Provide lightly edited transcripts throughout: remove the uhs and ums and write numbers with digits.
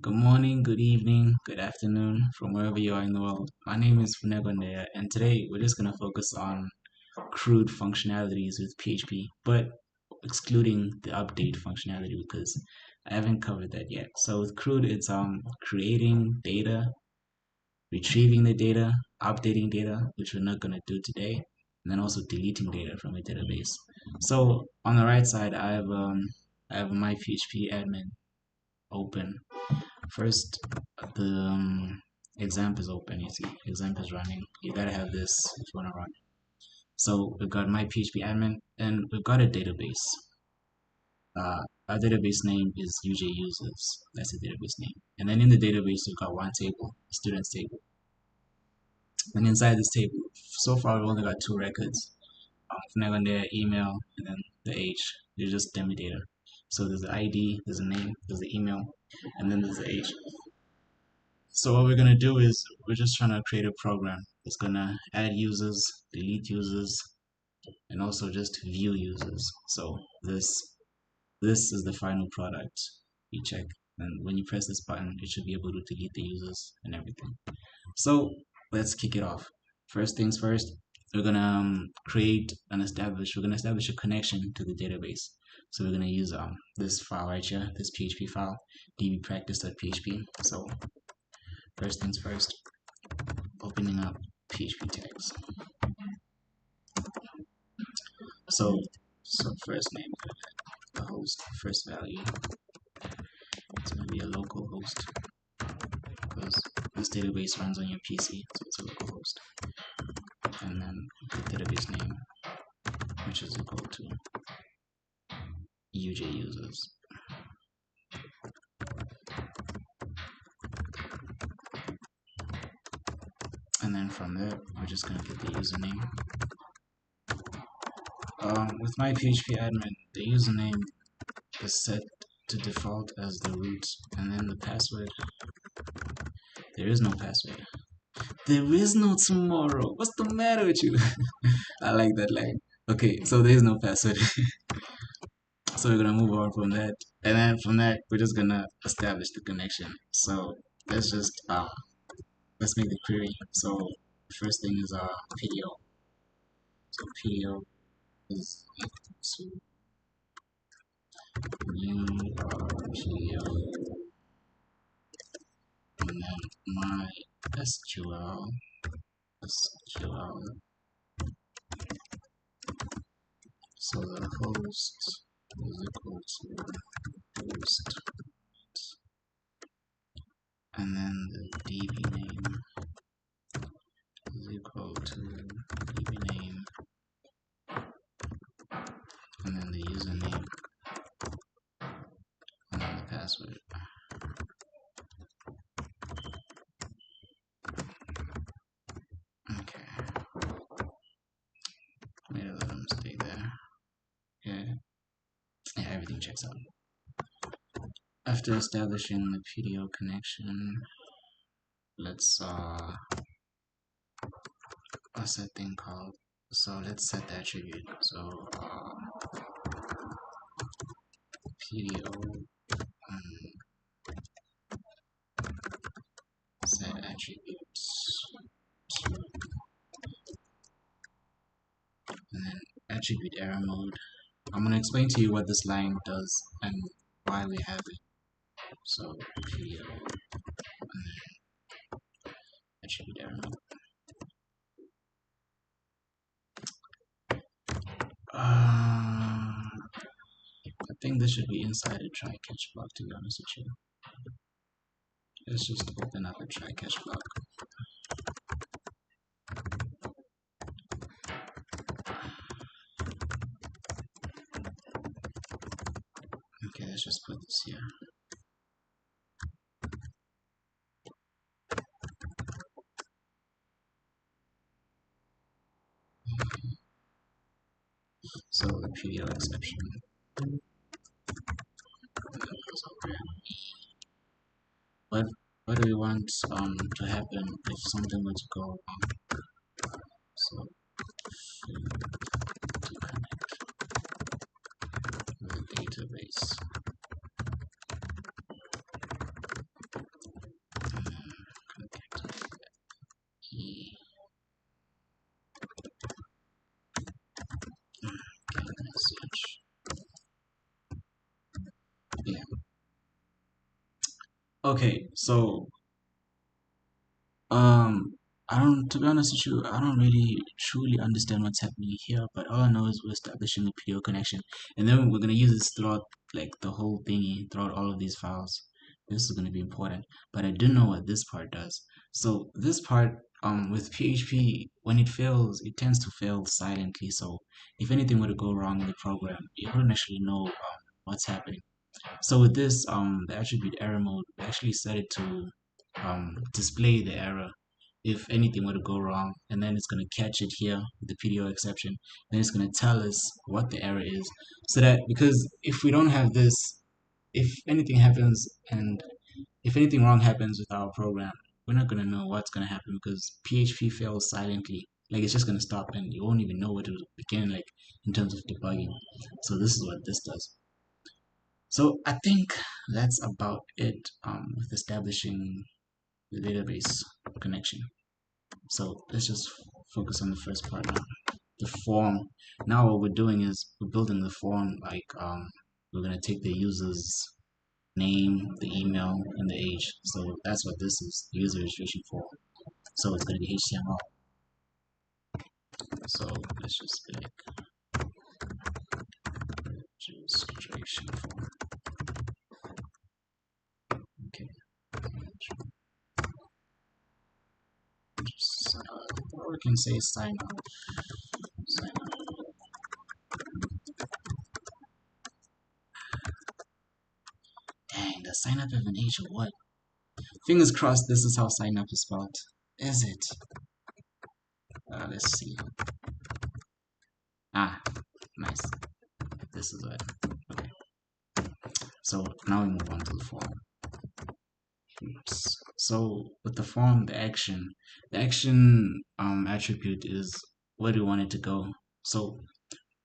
Good morning, good evening, good afternoon from wherever you are in the world. My name is Funegonde, and today we're just going to focus on crude functionalities with PHP, but excluding the update functionality because I haven't covered that yet. So with crude, it's creating data, retrieving the data, updating data, which we're not going to do today, and then also deleting data from a database. So on the right side, I have my phpmyadmin open. First, the example is open. You see, example is running. You gotta have this if you wanna run. So we've got my phpmyadmin, and we've got a database. Our database name is UJ users. That's the database name. And then in the database, we've got one table, students table. And inside this table, so far we've only got two records. On their email, and then the age. They're just demo data. So there's the ID, there's a name, there's the email, and then there's the age. So what we're gonna do is we're just trying to create a program that's gonna add users, delete users, and also just view users. So this is the final product. You check, and when you press this button, it should be able to delete the users and everything. So let's kick it off. First things first, we're gonna we're gonna establish a connection to the database. So we're gonna use this file right here, this PHP file, dbpractice.php. So first things first, opening up PHP tags. So first name, the host, first value. It's gonna be a local host because this database runs on your PC, so it's a local host. And then the database name, which is equal to UJ users. And then from there, we're just gonna get the username. With my phpmyadmin, the username is set to default as the root, and then the password. There is no password. There is no tomorrow. What's the matter with you? I like that line. Okay, so there is no password. So we're gonna move on from that, and then from that we're just gonna establish the connection. So let's just let's make the query. So the first thing is PDO. So PDO is equal to new PDO, and then my SQL. So the host is equal to host, and then the DB name is equal to DB name, and then the username, and then the password. Okay. Made a little mistake there. Okay. Yeah, everything checks out. After establishing the PDO connection, let's what's that thing called? So let's set the attribute. So PDO set attributes to, and then attribute error mode. I'm gonna explain to you what this line does and why we have it. So PDO attribute error mode. I think this should be inside a try catch block, to be honest with you. Let's just open up a try catch block. Okay, let's just put this here. So the PDO exception. What do we want to happen if something were to go wrong? So to connect with the database. Okay, so um, I don't, to be honest with you, I don't really truly understand what's happening here, but all I know is we're establishing a PDO connection, and then we're gonna use this throughout like the whole thingy, throughout all of these files. This is gonna be important, but I do know what this part does. So this part, with PHP, when it fails, it tends to fail silently. So if anything were to go wrong in the program, you wouldn't actually know what's happening. So with this, the attribute error mode, we actually set it to display the error if anything were to go wrong, and then it's going to catch it here with the PDO exception. Then it's going to tell us what the error is, so that because if we don't have this, if anything happens and if anything wrong happens with our program, we're not going to know what's going to happen because PHP fails silently. Like it's just going to stop and you won't even know where to begin, like in terms of debugging. So this is what this does. So I think that's about it with establishing the database connection. So let's just focus on the first part now. The form. Now what we're doing is we're building the form like we're gonna take the user's name, the email, and the age. So that's what this is, the user registration form. So it's gonna be HTML. So let's just be like registration form. Okay. Or we can say sign up. Sign up. Dang, does sign up have an age or what? Fingers crossed this is how sign up is spelled. Is it? Let's see. Ah, nice. This is it. Okay. So now we move on to the form. Oops. So with the form, the action attribute is where do we want it to go. So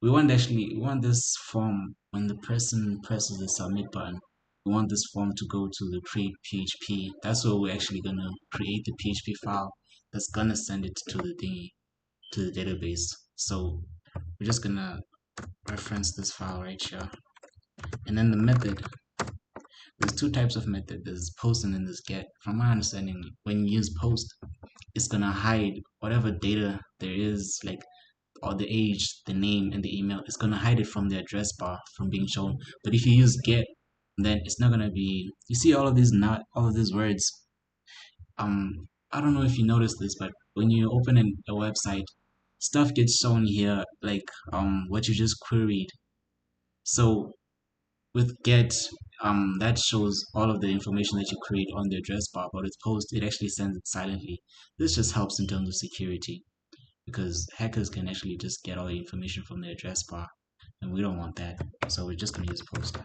we want this form when the person presses the submit button. We want this form to go to the create PHP. That's where we're actually gonna create the PHP file that's gonna send it to the thingy, to the database. So we're just gonna reference this file right here. And then the method, there's two types of method. There's post and then there's get. From my understanding, when you use post, it's gonna hide whatever data there is, like or the age, the name, and the email. It's gonna hide it from the address bar from being shown. But if you use get, then it's not gonna be. You see all of these not all of these words. Um, I don't know if you noticed this, but when you open a website, stuff gets shown here, like what you just queried. So with get, that shows all of the information that you create on the address bar, but with post, it actually sends it silently. This just helps in terms of security because hackers can actually just get all the information from the address bar, and we don't want that. So we're just gonna use post.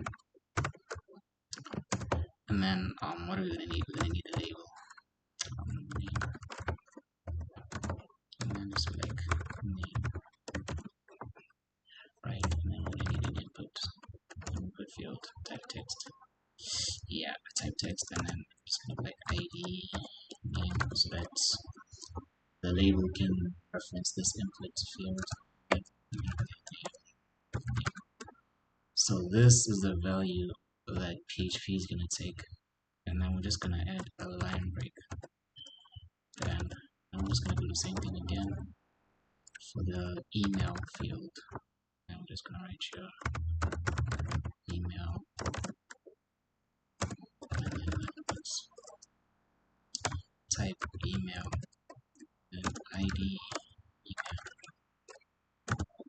And then what are we gonna need? We're gonna need a label. Name. And then just like name, right? And then we're gonna need an input field, type text. Yeah, type text, and then just kind of like ID name, so that the label can reference this input field. So this is the value that PHP is going to take, and then we're just going to add a line break, and I'm just going to do the same thing again for the email field, and we're just going to write your email, and then let's type email and ID email.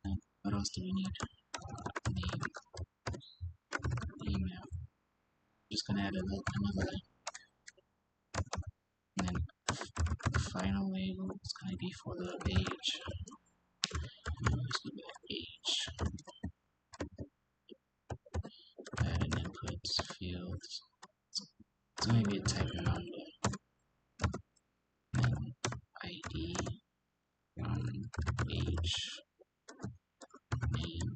And what else do we need? Name, email. Just gonna add another line, and then the final label is gonna be for the age. Just gonna be age. Add an input field. It's gonna be a type number. And ID, age, name,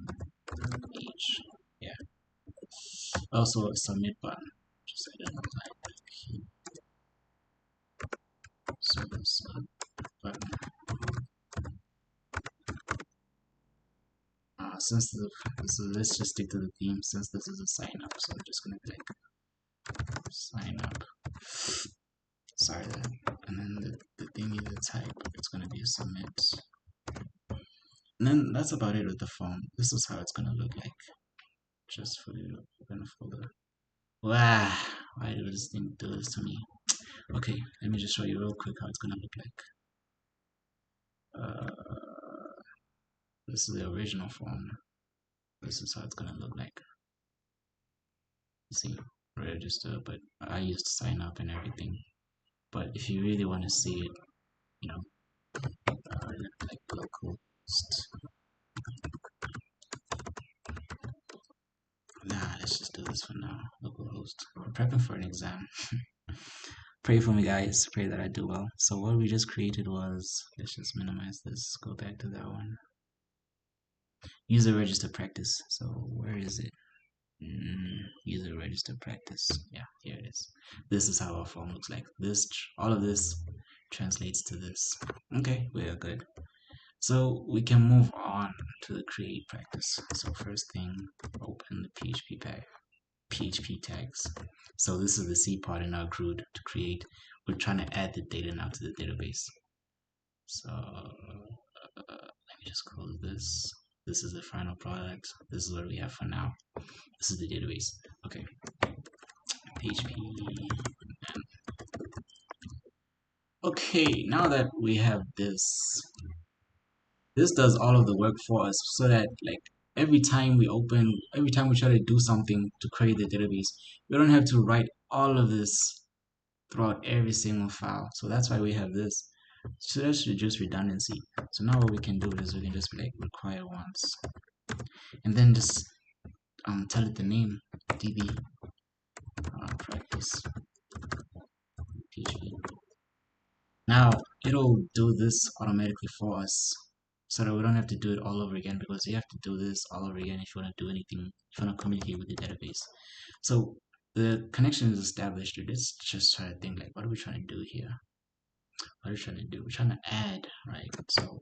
age. Yeah. Also a submit button. Just add another line. So the submit button. Let's just stick to the theme since this is a sign up. So I'm just gonna click sign up. sorry that, and then the thing is the type, it's gonna be a submit. And then that's about it with the form. This is how it's gonna look like. Just for you to open a folder. Wow, why did this thing do this to me? Okay, let me just show you real quick how it's gonna look like. This is the original form. This is how it's gonna look like. You see, register, but I used to sign up and everything. But if you really want to see it, you know, like localhost. Nah, let's just do this for now. Localhost. I'm prepping for an exam. Pray for me, guys. Pray that I do well. So what we just created was, let's just minimize this. Go back to that one. User register practice. So where is it? User register practice. Yeah, here it is. This is how our form looks like. This, all of this translates to this. Okay, we are good. So we can move on to the create practice. So first thing, open the PHP tags. So this is the C part in our CRUD to create. We're trying to add the data now to the database. So let me just close this. This is the final product. This is what we have for now. This is the database. Okay. PHP. Okay, now that we have this does all of the work for us so that like every time we try to do something to create the database, we don't have to write all of this throughout every single file. So that's why we have this. So that's reduce redundancy. So now what we can do is we can just be like require once, and then just tell it the name db practice php. Now it'll do this automatically for us so that we don't have to do it all over again, because you have to do this all over again if you want to do anything, if you want to communicate with the database. So the connection is established. Let's just try to think like, what are we trying to do here? What are we trying to do? We're trying to add, right? So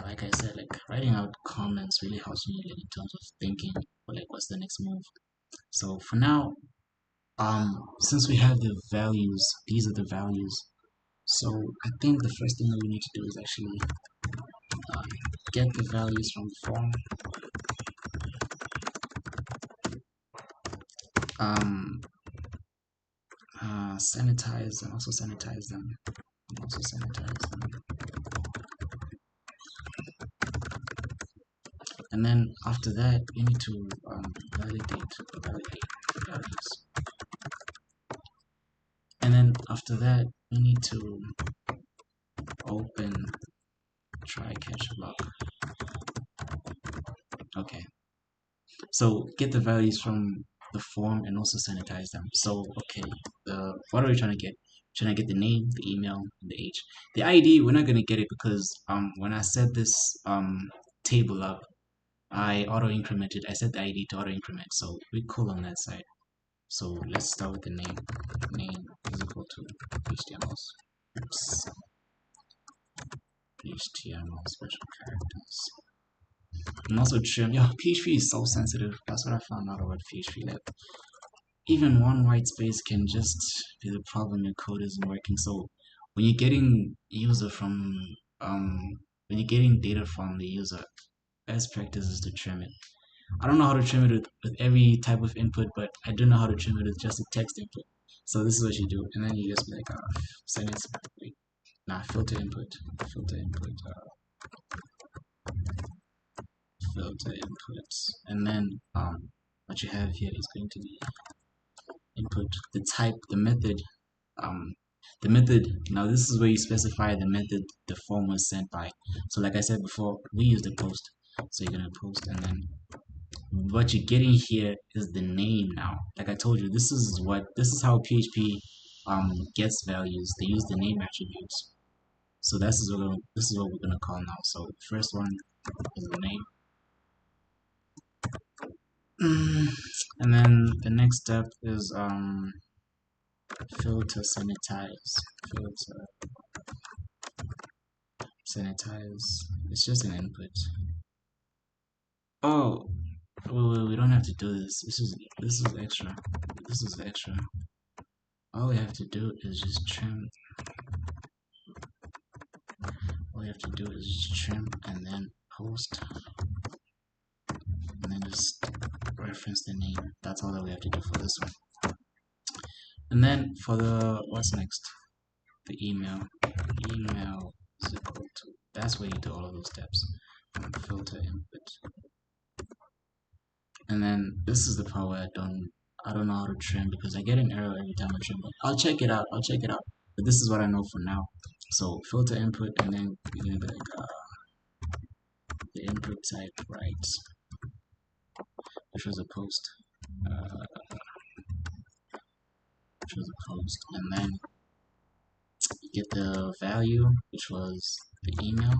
like I said, like writing out comments really helps me like, in terms of thinking or like what's the next move. So for now, since we have the values, these are the values. So I think the first thing that we need to do is actually get the values from the form. Sanitize and also sanitize them. And then after that, we need to validate values. And then after that, we need to open try catch block. Okay. So get the values from the form and also sanitize them. So okay, what are we trying to get? Trying to get the name, the email, and the age. The ID, we're not gonna get it because when I set this table up, I auto incremented. I set the ID to auto increment, so we're cool on that side. So let's start with the name. Name is equal to HTML. Oops. HTML special characters. And also trim. Yeah, PHP is so sensitive. That's what I found out about PHP. That even one white space can just be the problem. Your code isn't working. So when you're getting user from when you're getting data from the user, best practice is to trim it. I don't know how to trim it with every type of input, but I do know how to trim it with just a text input. So this is what you do, and then you just be like, send it. Wait, nah, filter input, filter input, filter inputs, and then what you have here is going to be input, the type, the method, the method. Now this is where you specify the method the form was sent by. So like I said before, we use the post. So you're gonna post, and then what you're getting here is the name now. Like I told you, this is how PHP gets values. They use the name attributes. So this is what we're gonna call now. So the first one is the name. And then the next step is filter sanitize. Filter sanitize. It's just an input. Oh, we don't have to do this. This is extra. This is extra. all we have to do is just trim. All we have to do is just trim and then post, and then just reference the name. That's all that we have to do for this one. And then for the what's next? The email. Email is equal to. That's where you do all of those steps. Filter input. And then this is the part where I don't know how to trim because I get an error every time I trim. But I'll check it out. I'll check it out. But this is what I know for now. So filter input, and then you're gonna be like the input type right, which was a post, which was a post, and then you get the value, which was the email,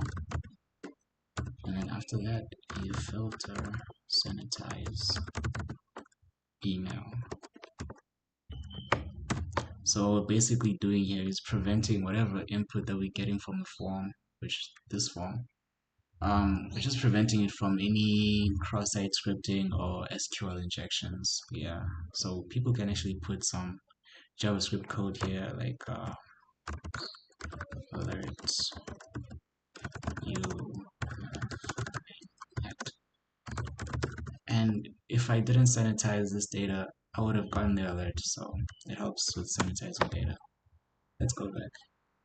and then after that you filter sanitize email. So what we're basically doing here is preventing whatever input that we're getting from the form, which is this form. We're just preventing it from any cross-site scripting or SQL injections. Yeah, so people can actually put some JavaScript code here, like alerts you hacked. And if I didn't sanitize this data, I would have gotten the alert. So it helps with sanitizing data. Let's go back.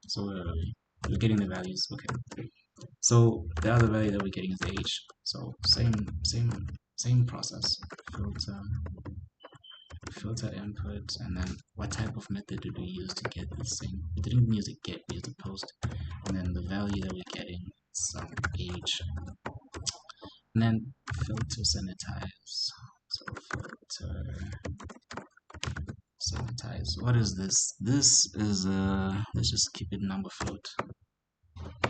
So where are we? We're getting the values. Okay. So the other value that we're getting is the age. So same process. Filter filter input, and then what type of method did we use to get this thing? We didn't use a get, we used a post, and then the value that we're getting is age, and then filter sanitize. So filter sanitize. What is this? This is let's just keep it number float.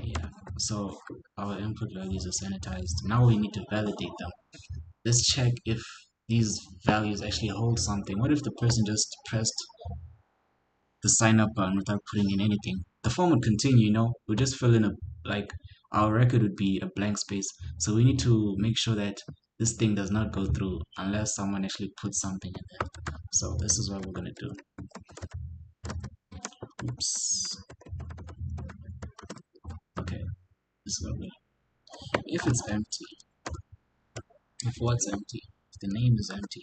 Yeah. So our input values are sanitized. Now we need to validate them. Let's check if these values actually hold something. What if the person just pressed the sign up button without putting in anything? The form would continue, we'll just fill in like our record would be a blank space. So we need to make sure that this thing does not go through unless someone actually puts something in there. So this is what we're gonna do. Oops. Okay, this is what we if it's empty, if what's empty, if the name is empty,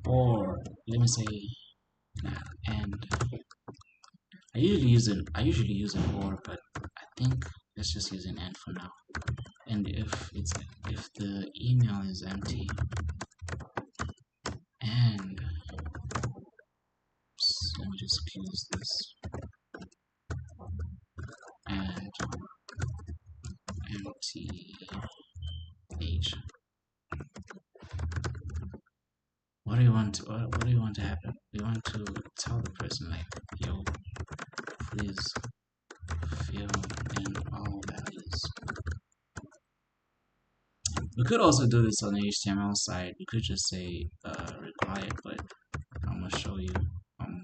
or let me say and I usually use an or, but I think let's just use an and for now. And if the email is empty and let me just close this and empty age. What do you want to happen? We want to tell the person like, yo, please fill in all values. We could also do this on the HTML side. We could just say required, but I'm gonna show you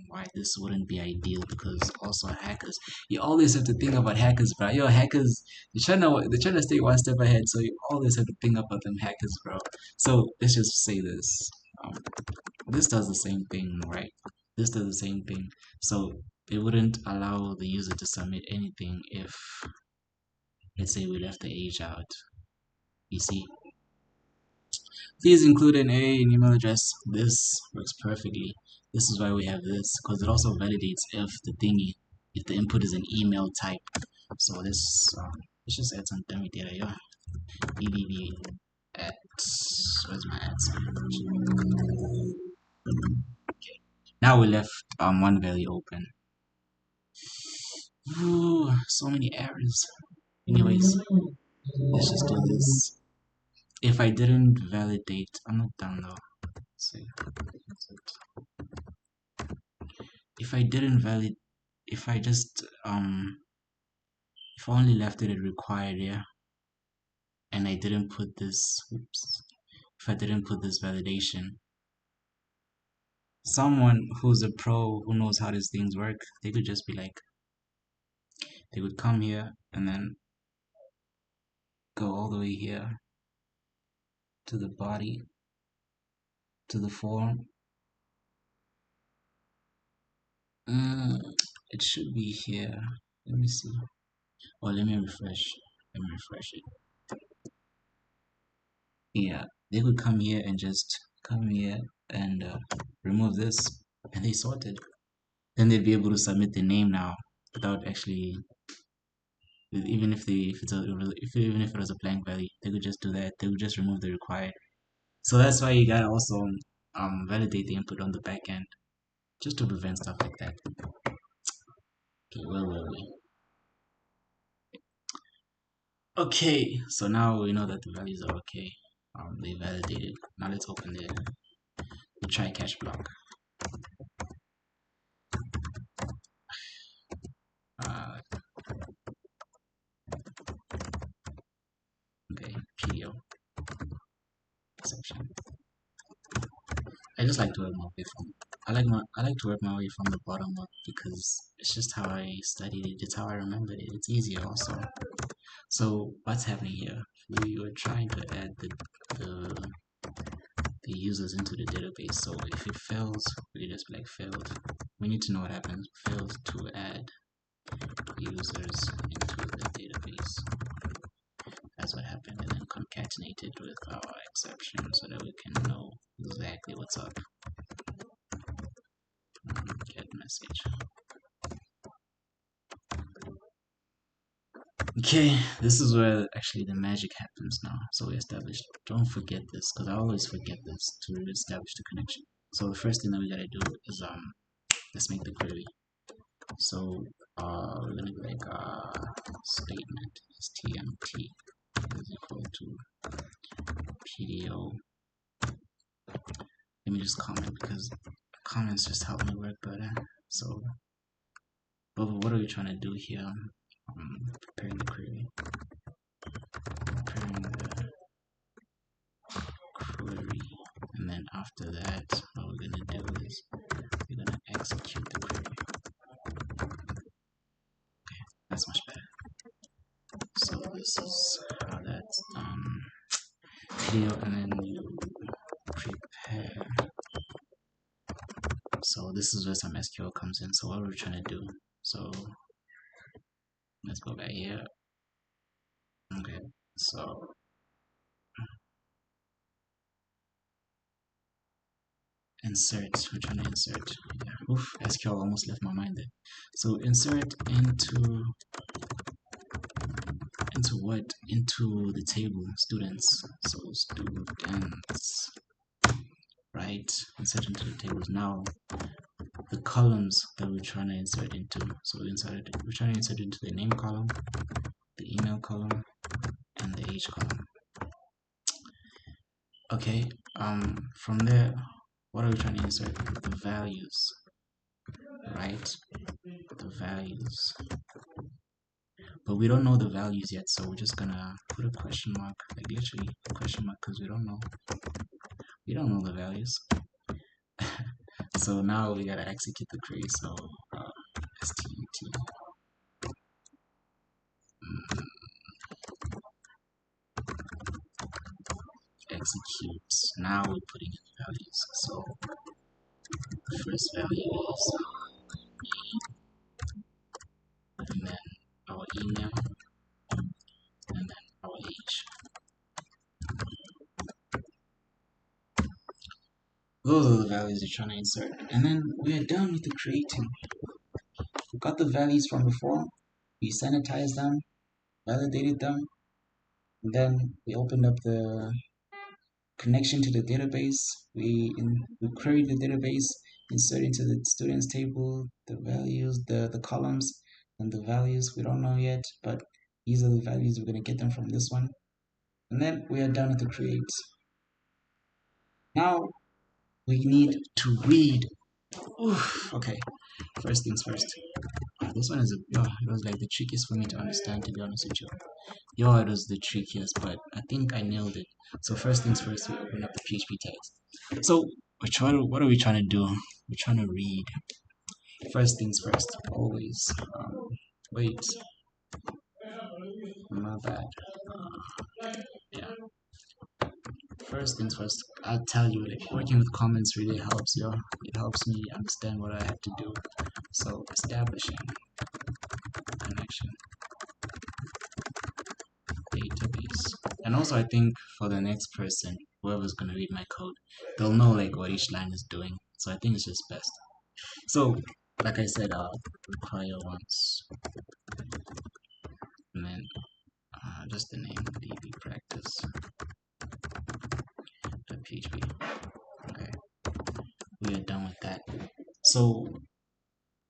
why this wouldn't be ideal, because also hackers, you always have to think about hackers, bro. Yo, hackers, they're trying to stay one step ahead, so you always have to think about them hackers, bro. So let's just say this. This does the same thing, right? This does the same thing. So it wouldn't allow the user to submit anything if, let's say, we left the age out. You see, please include an email address. This works perfectly. This is why we have this, because it also validates if the input is an email type. So let's just add some dummy data here. BBB at, where's my add sign? Okay. Now we left one value open. Ooh, so many errors. Anyways, let's just do this. If I didn't validate, I'm not done though. Let's see. If I didn't validate, if I just if I only left it at required, yeah, and I didn't put this, oops, if I didn't put this validation, someone who's a pro who knows how these things work, they could just be like, they would come here and then go all the way here to the body, to the form, Mm, it should be here. Let me see. Oh, let me refresh. Let me refresh it. Yeah, they could come here and just come here and remove this, and they sorted. Then they'd be able to submit the name now without actually, even if they if it's a if even if it was a blank value, they could just do that. They would just remove the required. So that's why you gotta also validate the input on the back end just to prevent stuff like that. Okay, well. Okay, so now we know that the values are okay. They validated. Now let's open the try catch block. Uh, okay, PO section. I just like to work my way from. I like to work my way from the bottom up because it's just how I studied it. It's how I remembered it. It's easier also. So what's happening here? We were trying to add the the users into the database. So if it fails, we just be like failed. We need to know what happens. Failed to add users into the database. That's what happened, and then concatenate it with our exception so that we can know exactly what's up. Get message. Okay, this is where actually the magic happens now. So we established, don't forget this, because I always forget this to establish the connection. So the first thing that we gotta do is let's make the query. So we're gonna be like statement stmt is equal to pdo. Let me just comment because comments just help me work better. So, but what are we trying to do here? Preparing the query. Preparing the query, and then after that, what we're gonna do is we're gonna execute the query. Okay, that's much better. So this is how that's done. Video, and then you prepare. So this is where some SQL comes in. So what we're trying to do. So let's go back here. Okay, so insert. We're trying to insert. Yeah. Oof, SQL almost left my mind there. So insert into what? Into the table students. So students, right? Insert into the tables. Now the columns that we're trying to insert into. So we're trying to insert into the name column, the email column, and the age column. Okay, from there, what are we trying to insert? The values, right? The values. But we don't know the values yet, so we're just gonna put a question mark, like literally a question mark, because we don't know. We don't know the values. So now we gotta execute the query. So stut execute. Now we're putting in the values. So the first value is and then our email, and then our age. Those are the values you're trying to insert. And then we're done with the creating. We got the values from before, we sanitized them, validated them, and then we opened up the connection to the database. We queried the database, insert into the students table the values, the columns, and the values we don't know yet, but these are the values we're going to get them from this one. And then we are done with the create. Now we need to read. Oof, okay, first things first. This one is it was like the trickiest for me to understand, to be honest with you. It was the trickiest, but I think I nailed it. So first things first, we open up the PHP tags. So what are we trying to do? We're trying to read. First things first, always. Wait, my bad. Yeah. first things first, I'll tell you, like, working with comments really helps you. It helps me understand what I have to do. So establishing connection database. And also I think for the next person, whoever's gonna read my code, they'll know like what each line is doing. So I think it's just best. So like I said, require once, and then just the name db practice.php. Okay, we are done with that. So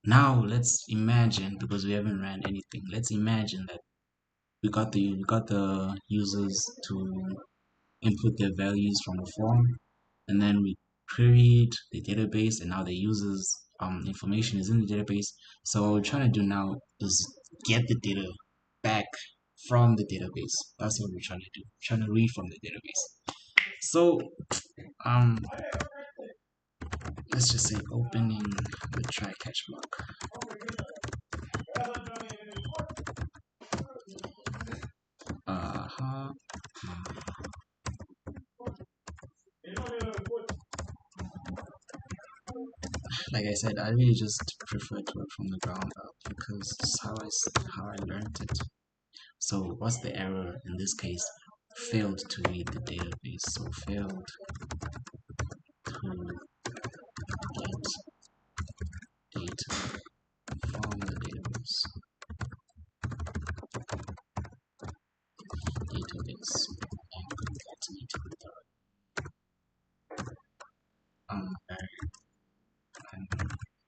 now let's imagine, because we haven't ran anything, let's imagine that we got the users to input their values from a form, and then we queried the database, and now the users information is in the database. So what we're trying to do now is get the data back from the database. That's what we're trying to do. We're trying to read from the database. So um let's just say opening the try catch block. Uh-huh. Like I said, I really just prefer to work from the ground up because it's how I learned it. So what's the error in this case? Failed to read the database. So failed to get data from the database. And concatenate with and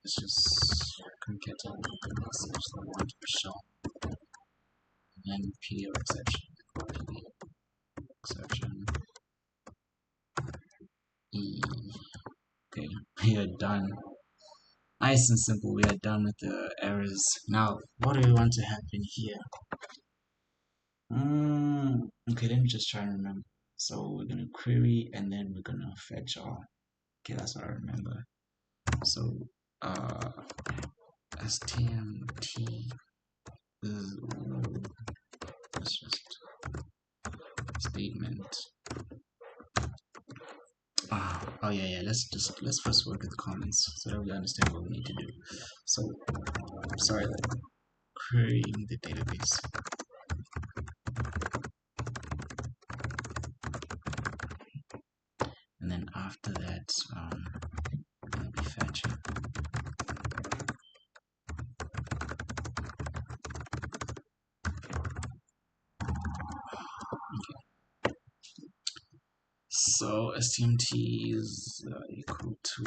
let's just concatenate the message that we want to show. And then PDO exception. PDO exception. Okay, we are done. Nice and simple, we are done with the errors. Now, what do we want to happen here? Okay, let me just try and remember. So we're gonna query and then we're gonna fetch all. Okay, that's what I remember. So stmt is let's just statement. Oh yeah, let's first work with comments so that we understand what we need to do. So sorry, like querying the database. And then after that, gonna be fetching. Okay. So stmt is equal to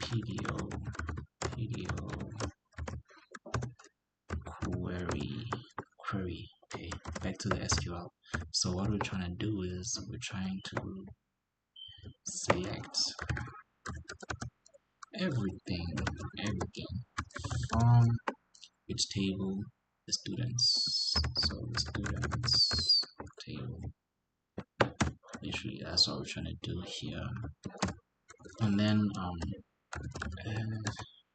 PDO query. Okay, back to the SQL. So what we're trying to do is we're trying to select everything from which table? The students. So the students table. Literally, that's what we're trying to do here. And then and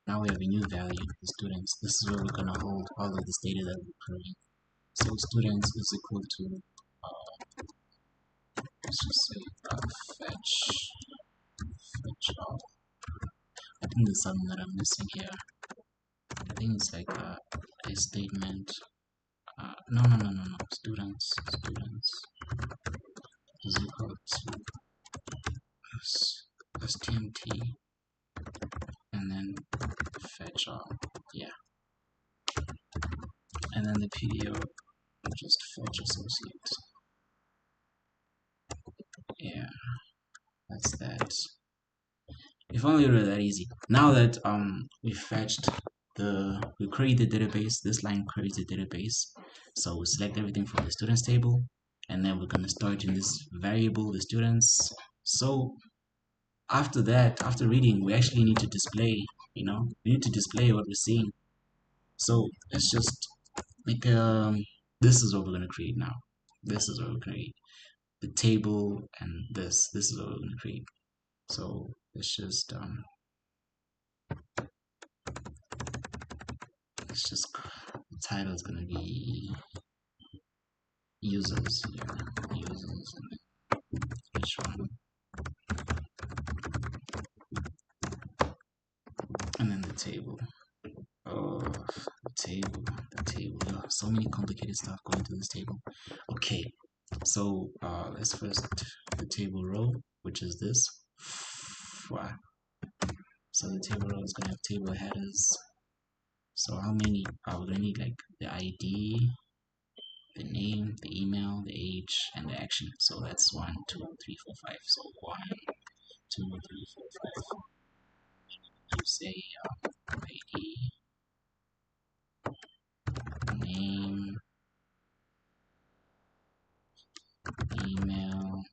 now we have a new value, the students. This is where we're gonna hold all of this data that we're querying. So students is equal to let's just say fetch all. I think there's something that I'm missing here. I think it's like a statement. No. Students is equal to stmt and then fetch all. Yeah. And then the PDO just fetch associate. Yeah, that's that. If only it were that easy. Now that we create the database, this line queries the database. So we select everything from the students table, and then we're gonna start in this variable, the students. So after that, after reading, we actually need to display, we need to display what we're seeing. So let's just make this is what we're gonna create now. This is what we're gonna create. The table and this is what we're gonna create. So let's just the title is gonna be users, yeah, users, and each one, and then the table. Oh, the table. Yeah, so many complicated stuff going to this table. Okay, so let's first the table row, which is this. Wow. So the table row is gonna have table headers. So how many? We're gonna need like the ID, the name, the email, the age, and the action. So that's 1, 2, 3, 4, 5. So 1, 2, 3, 4, 5. You say ID, name, email,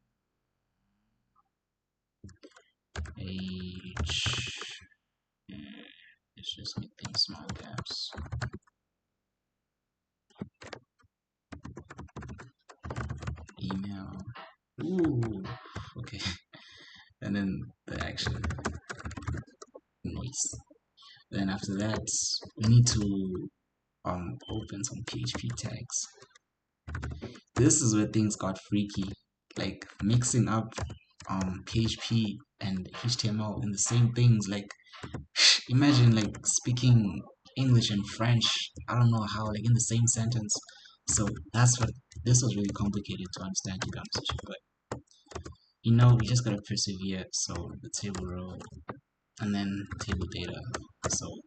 age. Let's just make things small gaps. Email. Ooh, okay. And then the action noise. Then after that, we need to open some PHP tags. This is where things got freaky, like mixing up PHP and HTML in the same things. Like imagine like speaking English and French, I don't know how, like in the same sentence. So that's what this was really complicated to understand, to be honest with you. But we just gotta persevere. So the table row and then table data. So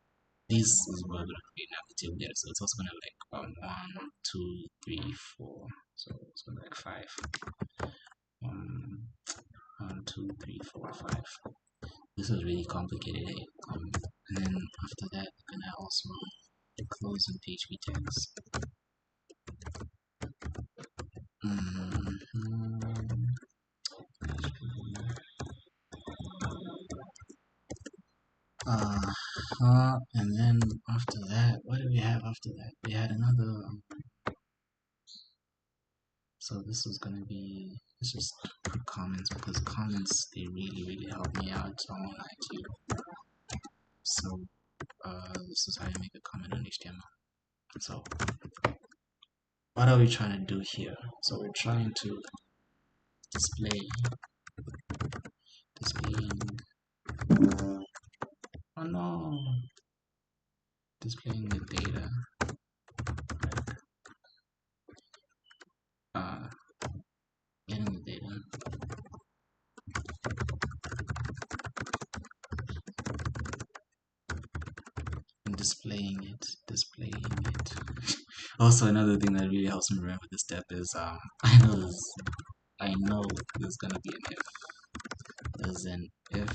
this is what we're gonna create now, the table data. So it's also gonna have like 1, 2, 3, 4. So it's gonna be like 5. 1, 2, 3, 4, 5. This is really complicated. And then after that, we're gonna also close in PHP tags. And then after that, what do we have after that? We had another. So this is gonna be. Let's just put comments, because comments, they really help me out. So I won't lie to you. So this is how you make a comment on HTML. So what are we trying to do here? So we're trying to displaying. Oh no, displaying the data. Getting the data. And displaying it. Also, another thing that really helps me remember this step is I know there's gonna be an if. There's an if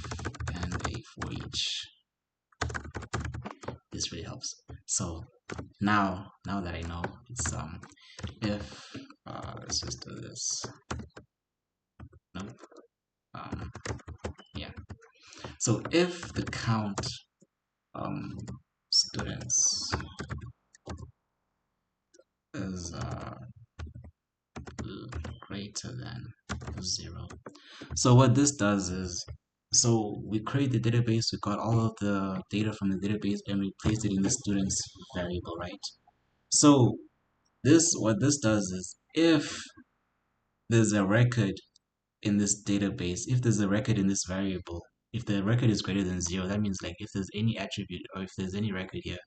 and a for each. This really helps. So now that I know, it's if let's just do this. Nope. Yeah. So if the count students is greater than 0. So what this does is, so we create the database, we got all of the data from the database, and we placed it in the students variable, right? So what this does is, if there's a record in this database, if there's a record in this variable, if the record is greater than 0, that means like if there's any attribute or if there's any record here,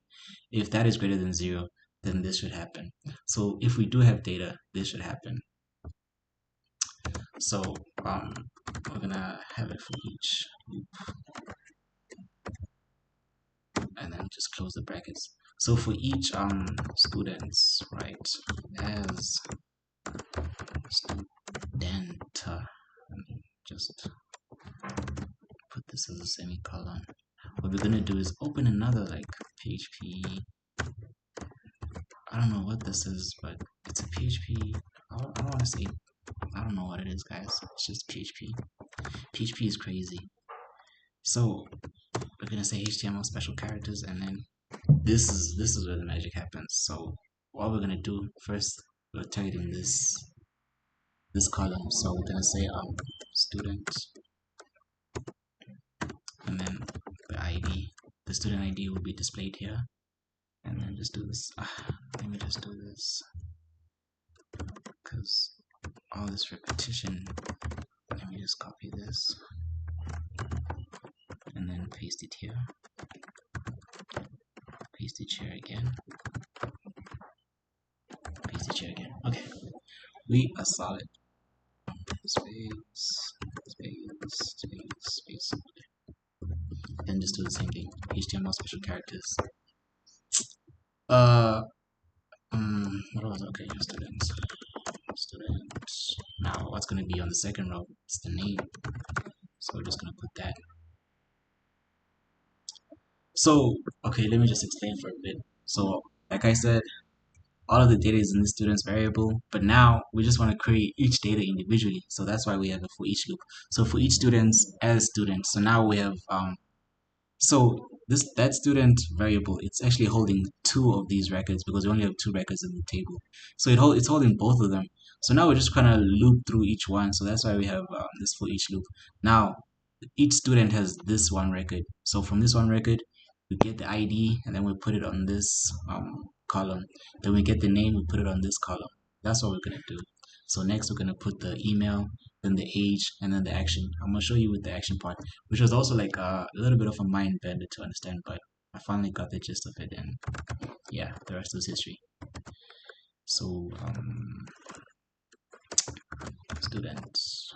if that is greater than 0, then this should happen. So if we do have data, this should happen. So we're gonna have it for each loop, and then just close the brackets. So for each students, right, as student, let me just put this as a semicolon. What we're gonna do is open another like PHP. I don't know what this is, but it's a PHP. I don't want to say. I don't know what it is, guys. It's just PHP. PHP is crazy. So we're gonna say HTML special characters, and then this is where the magic happens. So what we're gonna do first, we're targeting this column. So we're gonna say student, and then the ID. The student ID will be displayed here, and then just do this. Let me just do this, because all this repetition. Let me just copy this and then paste it here. Paste it here again. Paste it here again. Okay, we are solid. Space, space, space, space. And just do the same thing. HTML special characters. What was okay? Students. Students. Now, what's gonna be on the second row? It's the name. So we're just gonna put that. So, okay, let me just explain for a bit. So, like I said, all of the data is in the student's variable, but now we just want to create each data individually. So that's why we have a for each loop. So for each students as students. So now we have so that student variable, it's actually holding two of these records because we only have two records in the table. So it's holding both of them. So now we're just kind of loop through each one. So that's why we have this for each loop. Now each student has this one record. So from this one record, we get the ID and then we put it on this column. Then we get the name, we put it on this column. That's what we're gonna do. So next we're gonna put the email, then the age, and then the action. I'm gonna show you with the action part, which was also like a little bit of a mind bender to understand, but I finally got the gist of it, and yeah, the rest is history. So students,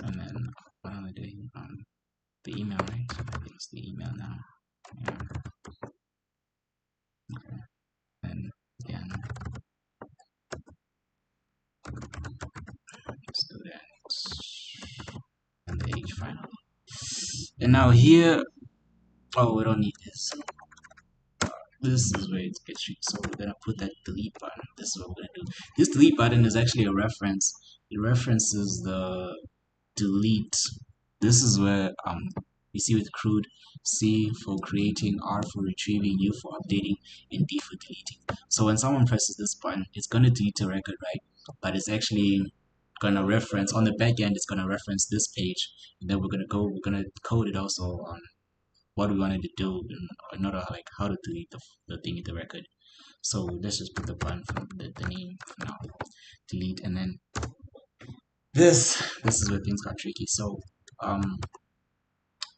and then what am I doing? The email, right? So I think it's the email now. Yeah. Okay. And again, students, and the age finally. And now here, oh, we don't need this. This is where it gets tricky. So we're gonna put that delete button. This is what we're gonna do. This delete button is actually a reference. It references the delete. This is where you see with crude, C for creating, R for retrieving, U for updating, and D for deleting. So when someone presses this button, it's gonna delete a record, right? But it's actually gonna reference on the back end. It's gonna reference this page, and then we're gonna code it also on what we wanted to do in order like how to delete the thing in the record. So let's just put the button from the name for now. Delete, and then this is where things got tricky. So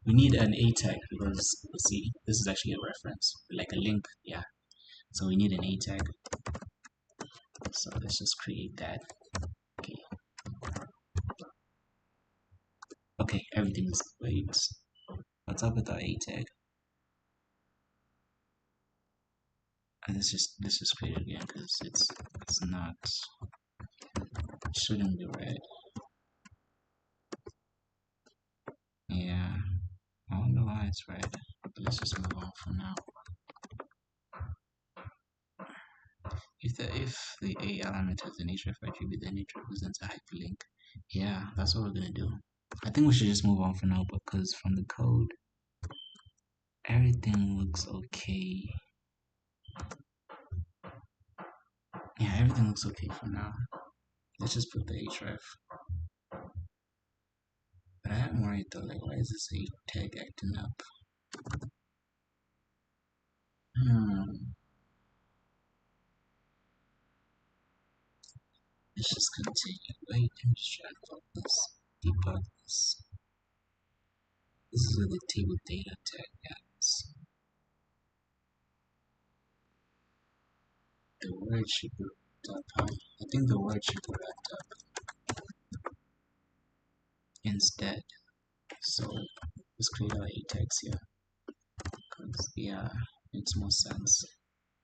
we need an A tag because let's see, this is actually a reference, like a link, yeah. So we need an A tag. So let's just create that. Okay. Okay, everything is great. What's up with our A tag? And let's just create it again because it's not, it shouldn't be red. Yeah, I don't know why it's red, but let's just move on for now. If the A element has an href attribute, then it represents a hyperlink. Yeah, that's what we're gonna do. I think we should just move on for now because from the code, everything looks okay. Yeah, everything looks okay for now. Let's just put the href. But I am worried though, like why is this A tag acting up? Let's just continue. Wait, I'm just trying to focus. Debug this. This is where the table data tag is. The word should be wrapped up. I think the word should be wrapped up instead. So let's create our A tags here. Because yeah, makes more sense.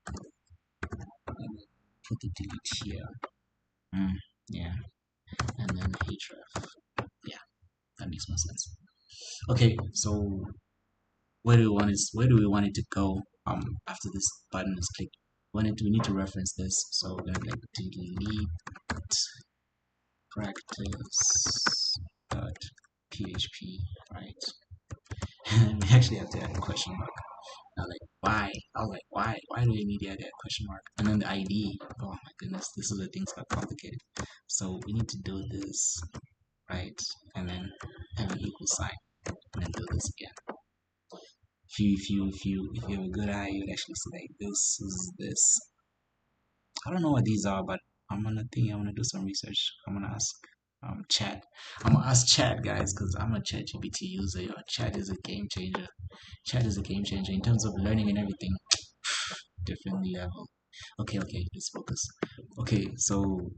And put the delete here. Yeah. And then href. Yeah, that makes more sense. Okay, so where do we want it to go after this button is clicked? We need to reference this, so we're gonna be like delete practice.php, right? And we actually have to add a question mark. Now, like why? I was like, why do we need to add that question mark? And then the ID. Oh my goodness, this is where things got complicated. So we need to do this, right? And then have an equal sign, and then do this again. If you have a good eye, you would actually see like this is this. I don't know what these are, but I'm gonna do some research. I'm gonna ask chat. I'm gonna ask chat guys because I'm a chat GPT user. Yo. Chat is a game changer. Chat is a game changer in terms of learning and everything. Different level. Okay, let's focus. Okay, so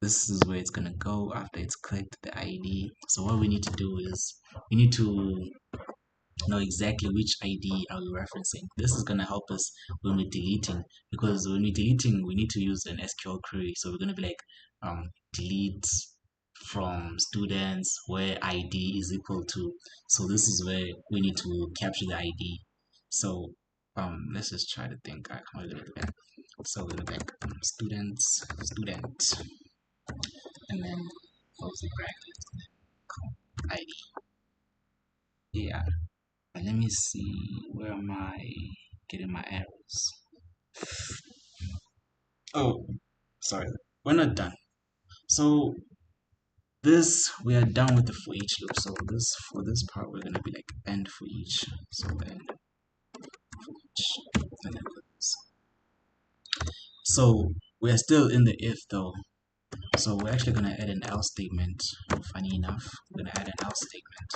this is where it's gonna go after it's clicked the ID. So what we need to do is we need to know exactly which ID are we referencing. This is going to help us when we're deleting, because when we're deleting, we need to use an SQL query. So we're going to be like delete from students where ID is equal to. So this is where we need to capture the ID. So let's just try to think. I can't do it back. So we're going to back students, student, and then close the bracket, ID. Yeah. Let me see, where am I getting my arrows? Oh, sorry, we're not done. So this, we are done with the for each loop. So this, for this part, we're gonna be like end for each. So end for each, and then this. So we are still in the if though. So we're actually gonna add an else statement. Funny enough, we're gonna add an else statement.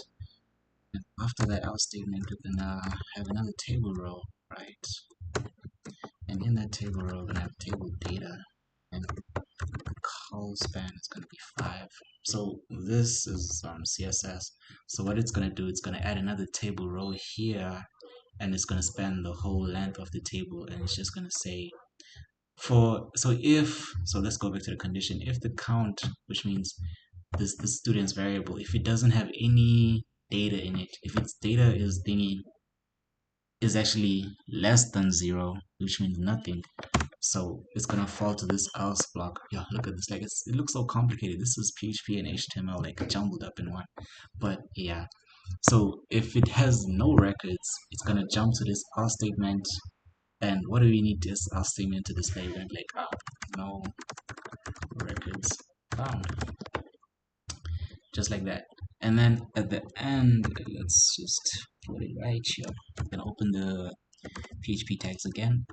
And after that else statement, we're gonna have another table row, right? And in that table row, we're gonna have table data, and call span is gonna be 5. So this is CSS. So what it's gonna do, it's gonna add another table row here, and it's gonna span the whole length of the table, and it's just gonna say so let's go back to the condition. If the count, which means this student's variable, if it doesn't have any data in it, if its data is thingy is actually less than 0, which means nothing. So it's gonna fall to this else block. Yeah, look at this. Like it looks so complicated. This is PHP and HTML like jumbled up in one. But yeah. So if it has no records, it's gonna jump to this else statement. And what do we need this else statement to display? We're gonna be like, no records found, just like that. And then at the end, let's just put it right here. I'm gonna open the PHP tags again,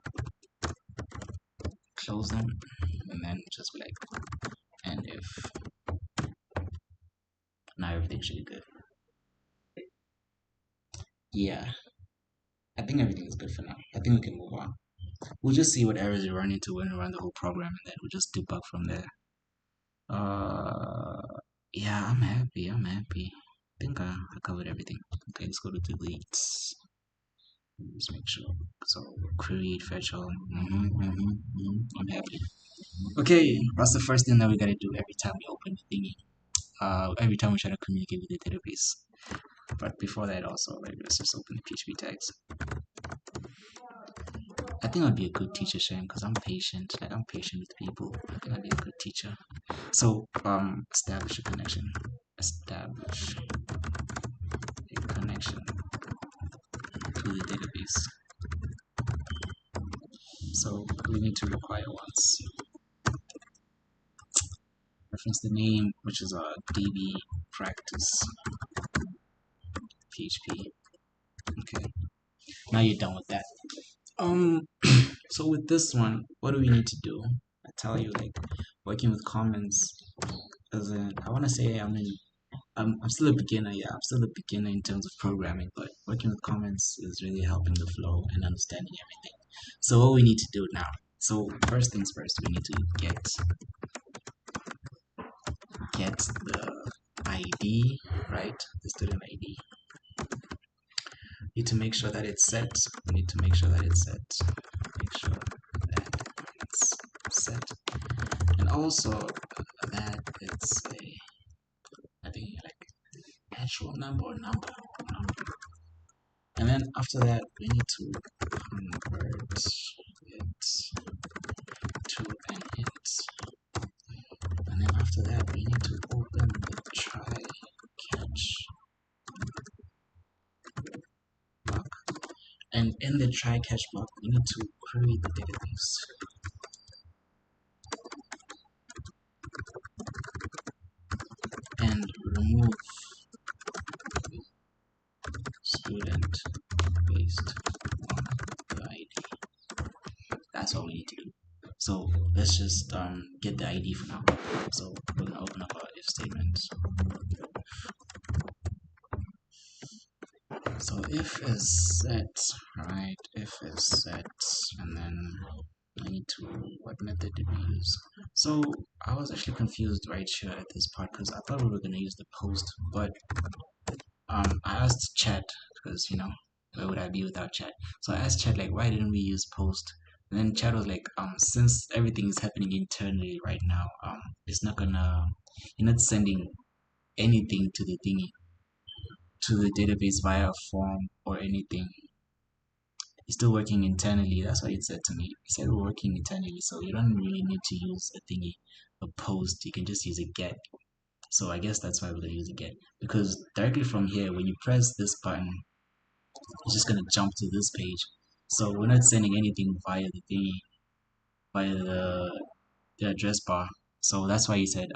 close them, and then just be like, and if now everything should be good. Yeah, I think everything is good for now. I think we can move on. We'll just see what errors we run into when we run the whole program, and then we'll just debug from there. Uh, yeah, I'm happy. I'm happy. I think I covered everything. Okay, let's go to delete. Let's make sure. So create fetch all. I'm happy. Okay, that's the first thing that we gotta do every time we open the thingy. Every time we try to communicate with the database. But before that, also, right, let's just open the PHP tags. I think I'd be a good teacher, Shane, because I'm patient. Like I'm patient with people. I think I'd be a good teacher. So, establish a connection. Establish a connection to the database. So we need to require once. Reference the name, which is DB practice PHP. Okay. Now you're done with that. So with this one, what do we need to do? I tell you, like working with comments. As in, I want to say I'm still a beginner. Yeah, I'm still a beginner in terms of programming, but working with comments is really helping the flow and understanding everything. So what we need to do now. So first things first, we need to get the ID, right? The student ID. Need to make sure that it's set. We need to make sure that it's set. Make sure that it's set. And also that it's I think like actual number or number. And then after that, we need to convert it to an int. And then after that, we need to open the try catch block. And in the try catch block, we need to query the database. And remove student based on the ID. That's what we need to do. So let's just get the ID for now. So we're gonna open up our if statement. So if is set, right? If is set, and then I need to, what method did we use? So I was actually confused right here at this part because I thought we were gonna use the post, but I asked chat because where would I be without chat? So I asked chat like why didn't we use post? And then chat was like since everything is happening internally right now, it's not gonna, you're not sending anything to the thingy, to the database via a form or anything. It's still working internally. That's what it said to me. It said we're working internally, so you don't really need to use a thingy, a post. You can just use a get. So I guess that's why we're gonna use a get, because directly from here, when you press this button, it's just gonna jump to this page. So we're not sending anything via the thingy, via the address bar. So that's why he said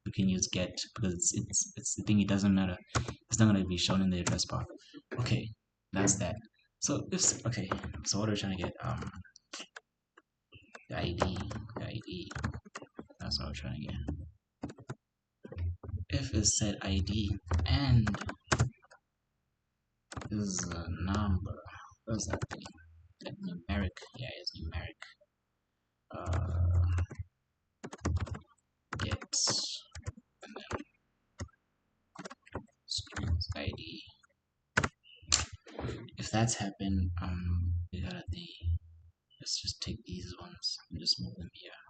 we can use get, because it's the thing. It doesn't matter. It's not gonna be shown in the address bar. Okay, that's that. So if okay, so what are we trying to get? The ID, the ID. That's what we're trying to get. If is set ID and is a number. What's that thing? That numeric. Yeah, it's numeric. Get and then strings ID. If that's happened, we gotta the let's just take these ones and just move them here.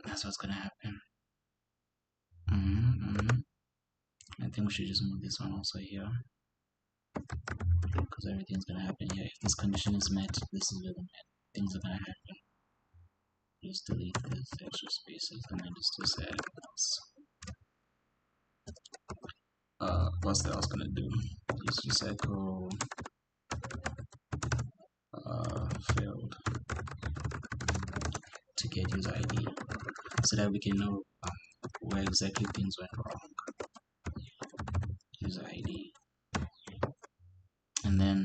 That's what's gonna happen. I think we should just move this one also here, because everything's gonna happen here. If this condition is met, this is where the met things are gonna happen. Just delete this extra spaces and then just do set else. What's the else gonna do? Just echo failed to get user ID, so that we can know where exactly things went wrong. User ID, and then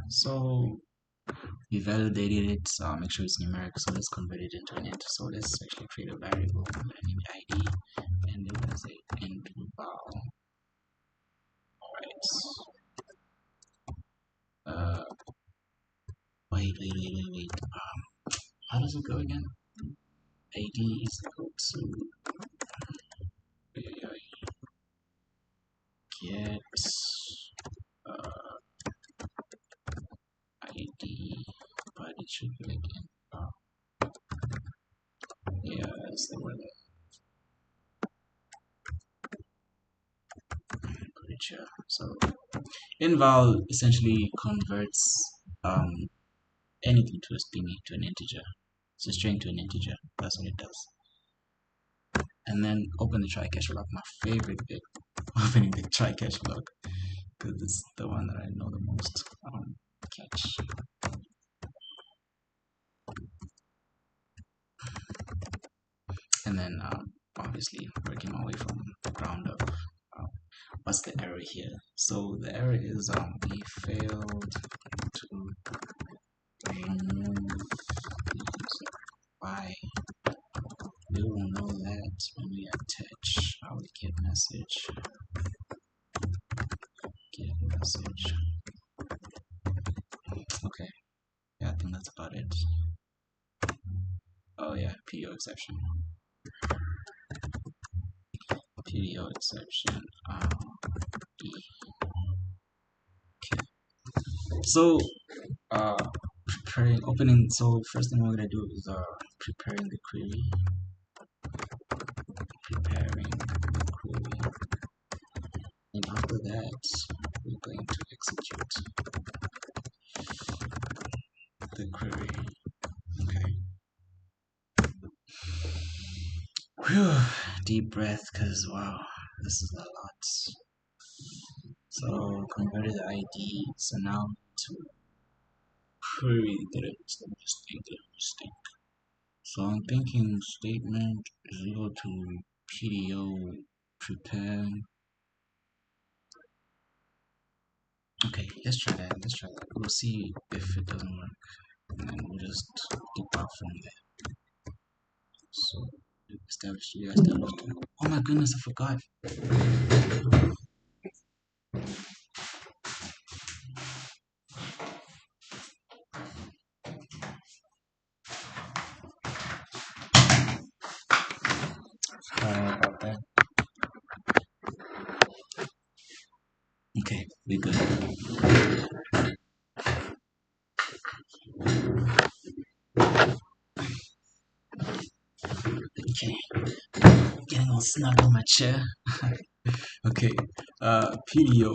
so we validated it. Make sure it's numeric, so let's convert it into an int. So let's actually create a variable named ID, and then let's say int val. Alright. Wait. How does it go again? ID is equal to get ID, but it should be like yeah, that's the word. Put it here. So inval essentially converts anything to a thingy to an integer. So string to an integer. That's what it does. And then open the try catch log. My favorite bit, opening the try catch log, because it's the one that I know the most. Catch. And then obviously working my way from the ground up. What's the error here? So the error is we failed to remove user. Why? We will know that when we attach our get message. Get message. Okay. Yeah, I think that's about it. Oh yeah, PO exception. PDO exception. E. Okay. So opening. So first thing we're gonna do is preparing the query. And after that, we're going to execute the query. Okay. Whew, deep breath, because wow, this is a lot. So converted the ID. So now to query the mistake. So I'm thinking statement is equal to PDO prepare. Okay, let's try that. We'll see if it doesn't work. and then we'll just depart from there. So established. Oh my goodness, I forgot. Sorry about that. Okay, we good. Okay, getting all snug on my chair. Okay, PDO,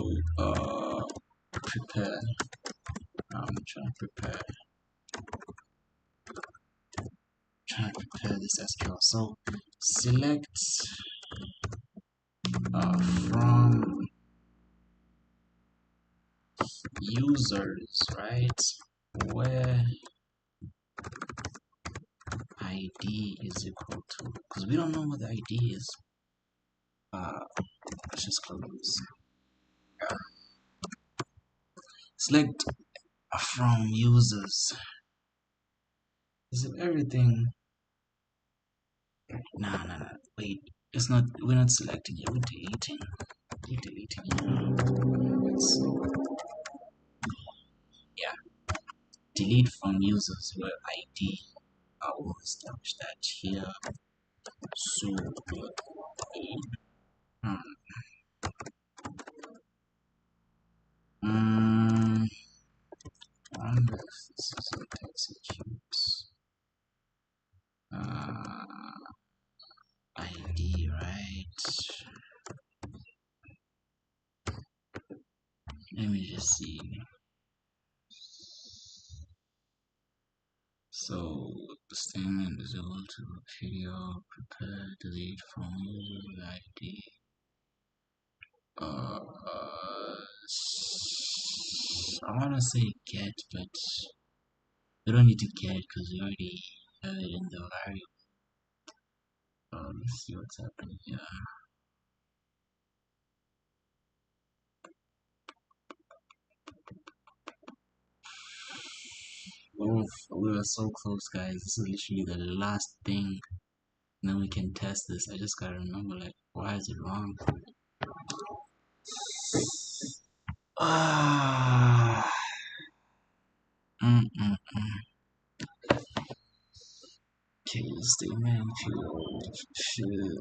prepare. I'm trying to prepare this SQL. So select from users, right? Where ID is equal to, because we don't know what the ID is. Let's just close. Select from users. Is it everything? Nah. Wait, it's not. We're not selecting it. We're deleting. We're deleting. Yeah. Delete from users where ID. I will establish that here. So. I wonder if this is what executes. ID, right? Let me just see. So statement is equal to video prepare delete from user ID. I wanna say get, but we don't need to get because we already have it in the variable. Let's see what's happening here. Oh, we were so close, guys. This is literally the last thing. And then we can test this. I just gotta remember, like, why is it wrong? Ah. Okay, statement should.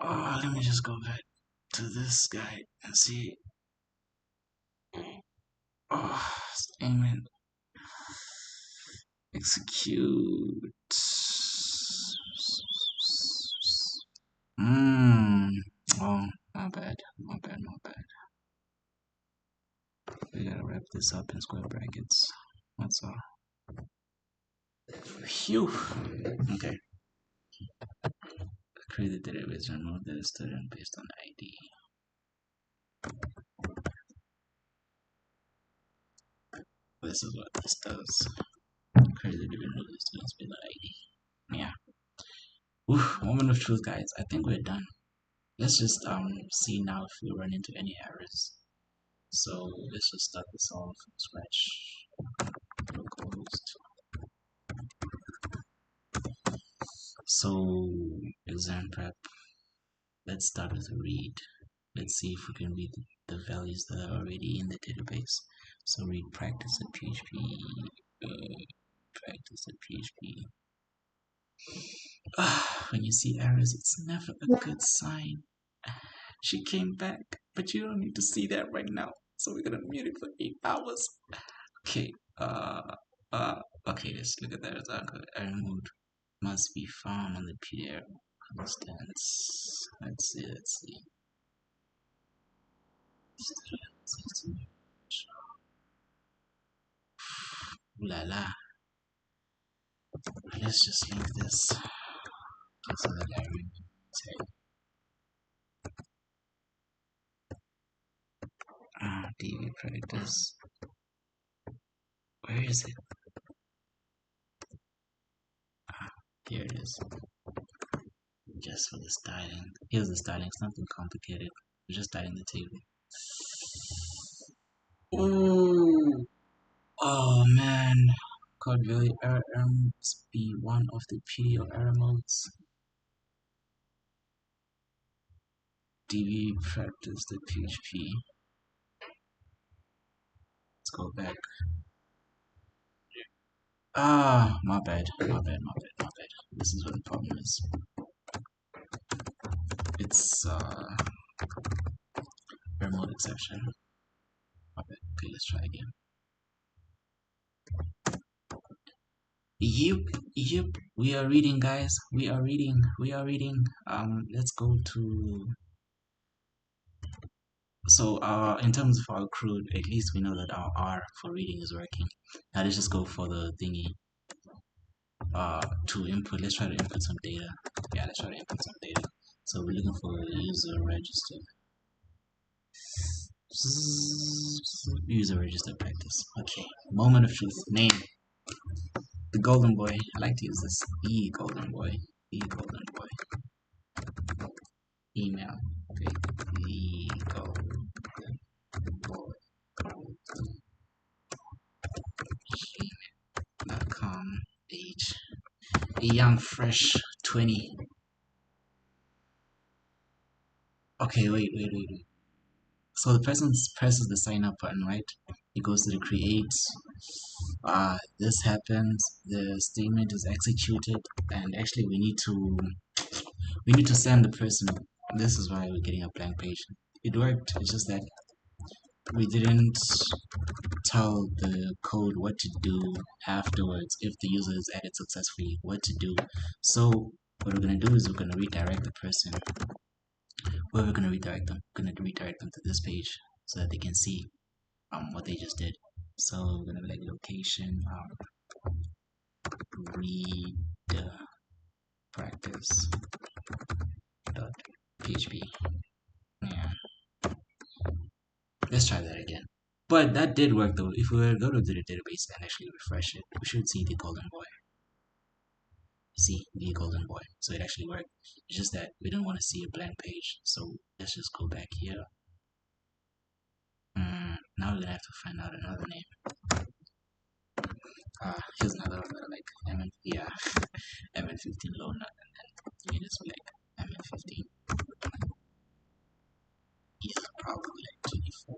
Oh, let me just go back to this guy and see. Oh, statement execute. Oh, my bad. We gotta wrap this up in square brackets. That's all. Phew. Okay. Create the database and remove the student based on ID. This is what this does. Create the database and remove the students based on ID. Yeah. Oof, moment of truth, guys. I think we're done. Let's just see now if we run into any errors. So let's just start this all from scratch. Localhost. So exam prep. Let's start with a read. Let's see if we can read the values that are already in the database. So read practice at PHP. Practice at PHP. When you see errors, it's never a good sign. She came back, but you don't need to see that right now. So we're gonna mute it for 8 hours. Okay, okay, let's look at that example. Error mode must be found on the PDF constants. Let's see. Ooh la la. Let's just link this so that I remember. DB practice. Where is it? Here it is. Just for the styling. Here's the styling. It's nothing complicated. We're just styling the table. Ooh. Oh man. Could value error modes be one of the PD or error modes? DB practice the PHP. Let's go back. Ah, my bad. This is what the problem is. It's error mode exception. My bad. Okay, let's try again. Yep, we are reading, guys. We are reading. Let's go to. So, in terms of our CRUD, at least we know that our R for reading is working. Now let's just go for the thingy. To input, let's try to input some data. Yeah, let's try to input some data. So we're looking for the user register. User register practice. Okay. Moment of truth. Name. The golden boy. I like to use this. E golden boy. E golden boy. Email. Okay. E golden boy. Gmail.com. Age. A young fresh 20. Okay, wait. So the person presses the sign up button, right? He goes to the create. This happens. The statement is executed, and actually we need to send the person. This is why we're getting a blank page. It worked. It's just that we didn't tell the code what to do afterwards if the user is added successfully. What to do. So what we're gonna do is we're gonna redirect the person. Where we're gonna redirect them? We're gonna redirect them to this page so that they can see what they just did. So we're gonna be like location read practice dot php. Yeah, let's try that again. But that did work though. If we were to go to the database and actually refresh it, we should see the golden boy. See the golden boy. So it actually worked. It's just that we don't want to see a blank page. So let's just go back here. Now we're gonna have to find out another name. Here's another one that I like. Yeah, MN15 low nut, and then you just be like MN15 is probably like 24.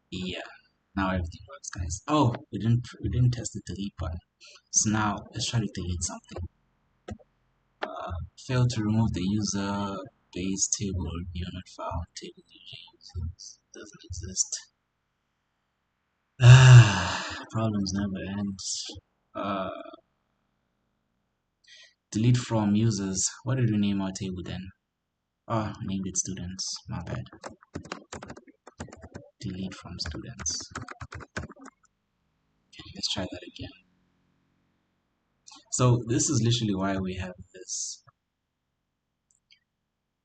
Yeah, now everything works, guys. Oh, we didn't test the delete button. So now let's try to delete something. Failed to remove the user base table or unit file. Table users doesn't exist. Problems never end. Delete from users. What did we name our table then? Oh, named it students. My bad. Delete from students. Okay, let's try that again. So this is literally why we have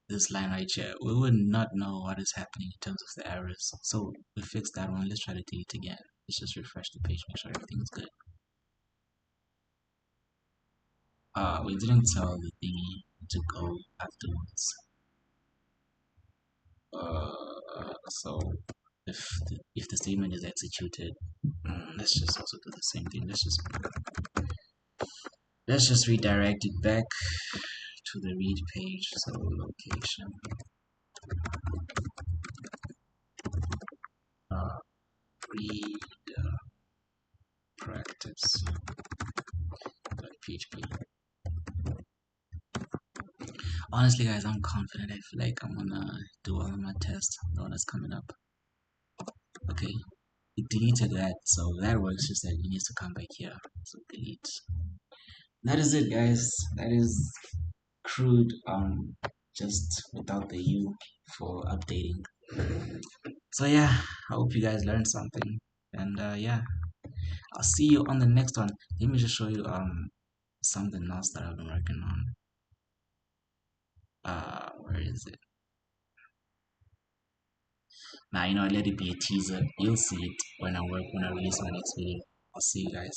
this line right here. We would not know what is happening in terms of the errors. So we fixed that one. Let's try to delete again. Let's just refresh the page, make sure everything is good. We didn't tell the thingy to go afterwards. So if the statement is executed, let's just also do the same thing. Let's just redirect it back to the read page. So location read practice php. Honestly, guys, I'm confident. I feel like I'm gonna do all of my tests. The one that's coming up. Okay, it deleted that, so that works. Just that it needs to come back here. So delete. That is it, guys. That is CRUD. Just without the U for updating. So yeah, I hope you guys learned something. And yeah, I'll see you on the next one. Let me just show you something else that I've been working on. Where is it? Now, let it be a teaser. You'll see it when I release my next video. I'll see you guys.